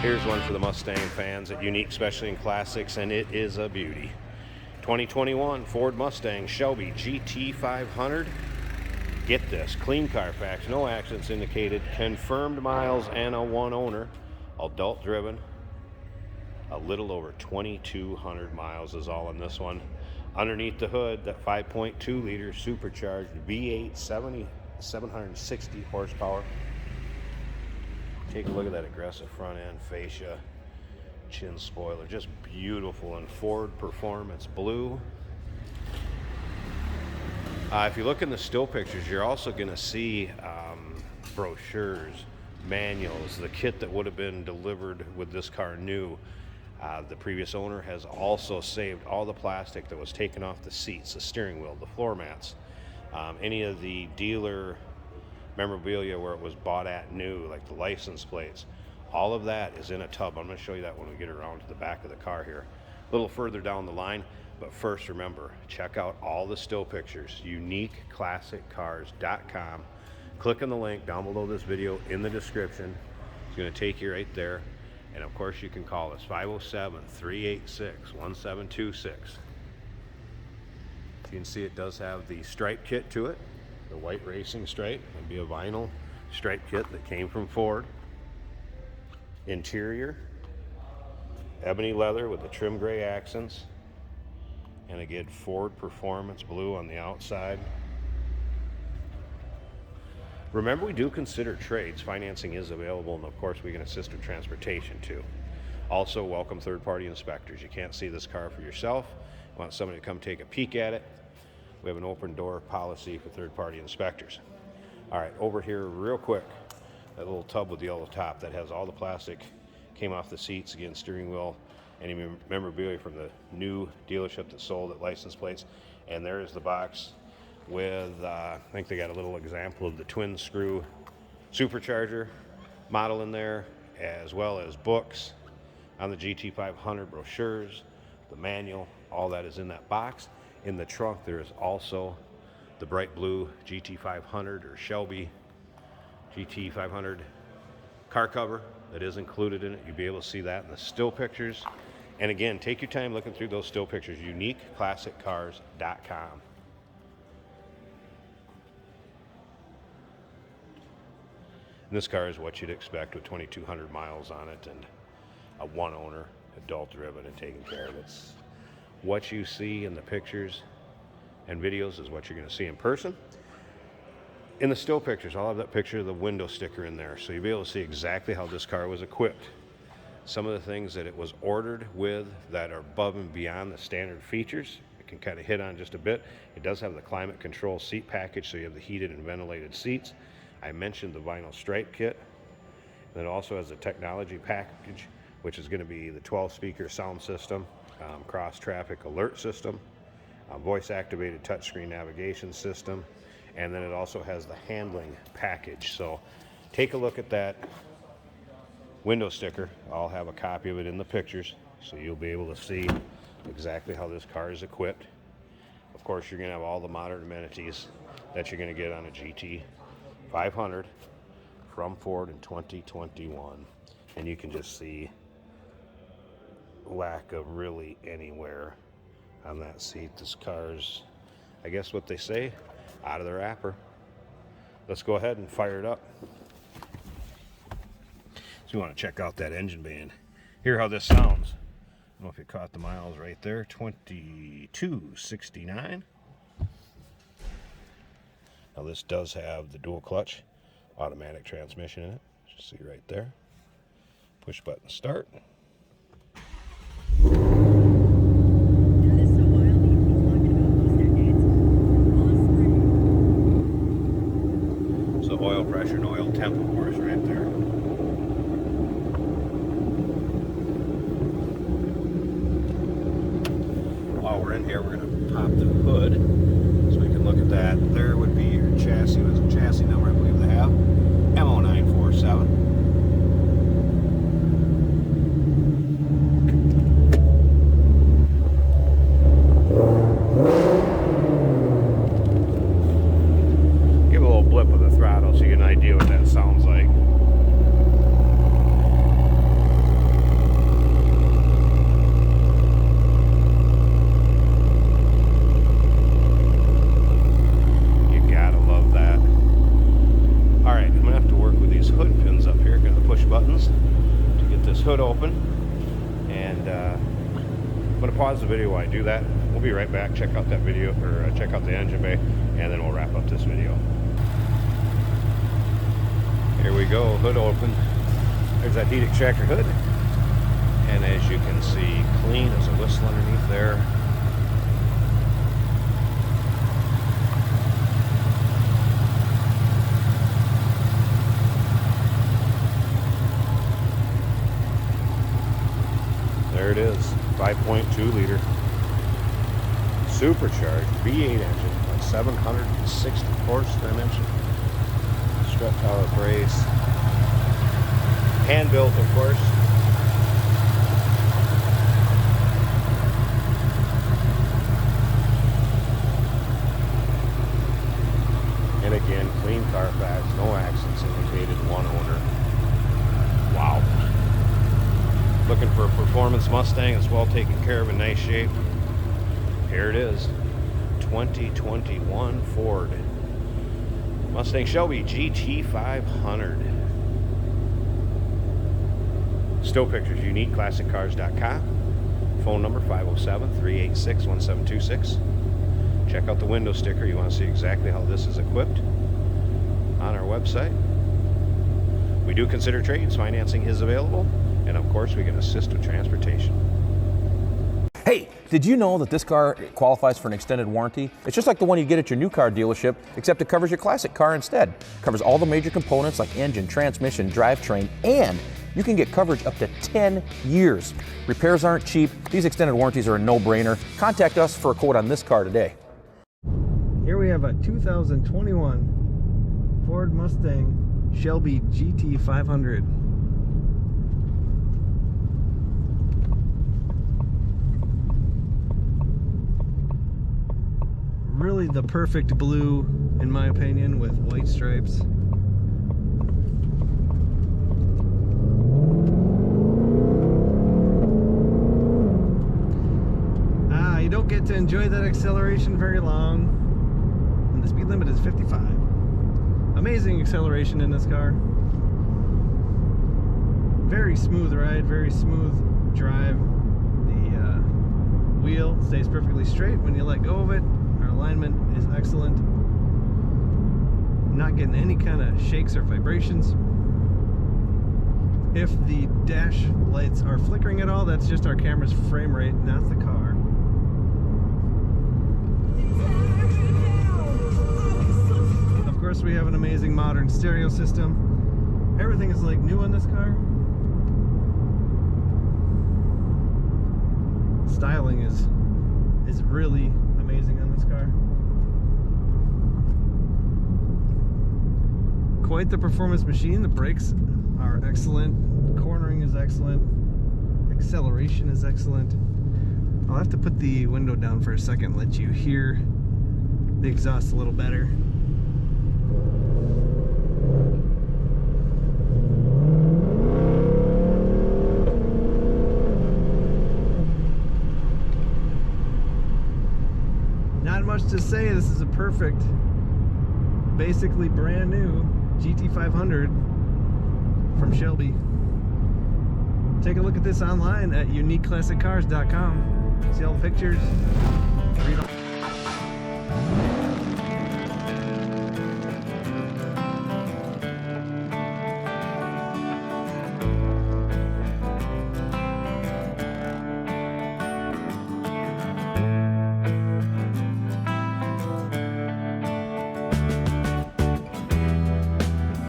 Here's one for the Mustang fans at Unique Specialty and Classics, and it is a beauty. 2021 Ford Mustang Shelby GT500. Get this, clean Carfax, no accidents indicated, confirmed miles, and a one owner, adult driven. A little over 2,200 miles is all in this one. Underneath the hood, that 5.2 liter supercharged V8, 760 horsepower. Take a look at that aggressive front end fascia, chin spoiler, just beautiful in Ford Performance Blue. If you look in the still pictures, you're also going to see brochures, manuals, the kit that would have been delivered with this car new. The previous owner has also saved all the plastic that was taken off the seats, the steering wheel, the floor mats, any of the dealer memorabilia where it was bought at new, like the license plates. All of that is in a tub. I'm going to show you that when we get around to the back of the car here, a little further down the line. But first, remember, check out all the still pictures, uniqueclassiccars.com. Click on the link down below this video in the description. It's going to take you right there. And of course, you can call us 507-386-1726. You can see it does have the stripe kit to it, the white racing stripe. It'd be a vinyl stripe kit that came from Ford. Interior, ebony leather with the trim gray accents. And again, Ford Performance Blue on the outside. Remember, we do consider trades. Financing is available, and of course, we can assist with transportation too. Also, welcome third-party inspectors. You can't see this car for yourself. You want somebody to come take a peek at it. We have an open door policy for third-party inspectors. All right, over here real quick, that little tub with the yellow top that has all the plastic, came off the seats, again, steering wheel, any memorabilia from the new dealership that sold it, license plates. And there is the box with, I think they got a little example of the twin screw supercharger model in there, as well as books on the GT500, brochures, the manual, all that is in that box. In the trunk, there is also the bright blue GT500 or Shelby GT500 car cover that is included in it. You'll be able to see that in the still pictures. And again, take your time looking through those still pictures, uniqueclassiccars.com. And this car is what you'd expect with 2,200 miles on it and a one owner, adult driven and taken care of. It's what you see in the pictures and videos is what you're going to see in person. In the still pictures, I'll have that picture of the window sticker in there, so you'll be able to see exactly how this car was equipped. Some of the things that it was ordered with that are above and beyond the standard features, I can kind of hit on just a bit. It does have the climate control seat package, so you have the heated and ventilated seats. I mentioned the vinyl stripe kit. And it also has the technology package, which is going to be the 12-speaker sound system, cross-traffic alert system, voice-activated touchscreen navigation system, and then it also has the handling package. So take a look at that window sticker. I'll have a copy of it in the pictures, so you'll be able to see exactly how this car is equipped. Of course, you're going to have all the modern amenities that you're going to get on a GT500 from Ford in 2021. And you can just see lack of really anywhere on that seat. This car's, I guess what they say, out of the wrapper. Let's go ahead and fire it up. So you want to check out that engine band. Hear how this sounds. I don't know if you caught the miles right there, 2269. Now this does have the dual clutch automatic transmission in it. Just see right there. Push button start. So oil pressure and oil temp, of course, right there. While we're in here, we're going to pop the hood so we can look at that. There would be your chassis. There's a chassis number I believe they have. MO947. Give a little blip of the throttle so you get an idea what that sounds like. pause the video while I do that. We'll be right back. Check out that video, or check out the engine bay, and then we'll wrap up this video. Here we go, hood open. There's that heat extractor hood. And as you can see, clean as a whistle underneath there. There it is, 5.2 liter supercharged V8 engine, like 760 horse dimension, strut tower brace, hand built of course. And again, clean Carfax, no accidents indicated, one owner. Wow. Looking for a performance Mustang that's well taken care of, in nice shape. Here it is, 2021 Ford Mustang Shelby GT500. Still pictures, uniqueclassiccars.com. Phone number 507-386-1726. Check out the window sticker. You want to see exactly how this is equipped on our website. We do consider trades. Financing is available. And of course, we can assist with transportation. Hey, did you know that this car qualifies for an extended warranty? It's just like the one you get at your new car dealership, except it covers your classic car instead. Covers all the major components like engine, transmission, drivetrain, and you can get coverage up to 10 years. Repairs aren't cheap. These extended warranties are a no-brainer. Contact us for a quote on this car today. Here we have a 2021 Ford Mustang Shelby GT500. Really the perfect blue, in my opinion, with white stripes. You don't get to enjoy that acceleration very long, and the speed limit is 55. Amazing acceleration in this car. Very smooth ride, very smooth drive. The wheel stays perfectly straight when you let go of it. Our alignment is excellent. Not getting any kind of shakes or vibrations. If the dash lights are flickering at all, that's just our camera's frame rate, not the car. Of course, we have an amazing modern stereo system. Everything is like new on this car. Styling is really amazing on this car. Quite the performance machine. The brakes are excellent. Cornering is excellent. Acceleration is excellent. I'll have to put the window down for a second, let you hear the exhaust a little better. Not much to say. This is a perfect, basically brand new GT500 from Shelby. Take a look at this online at uniqueclassiccars.com. See all the pictures. Read all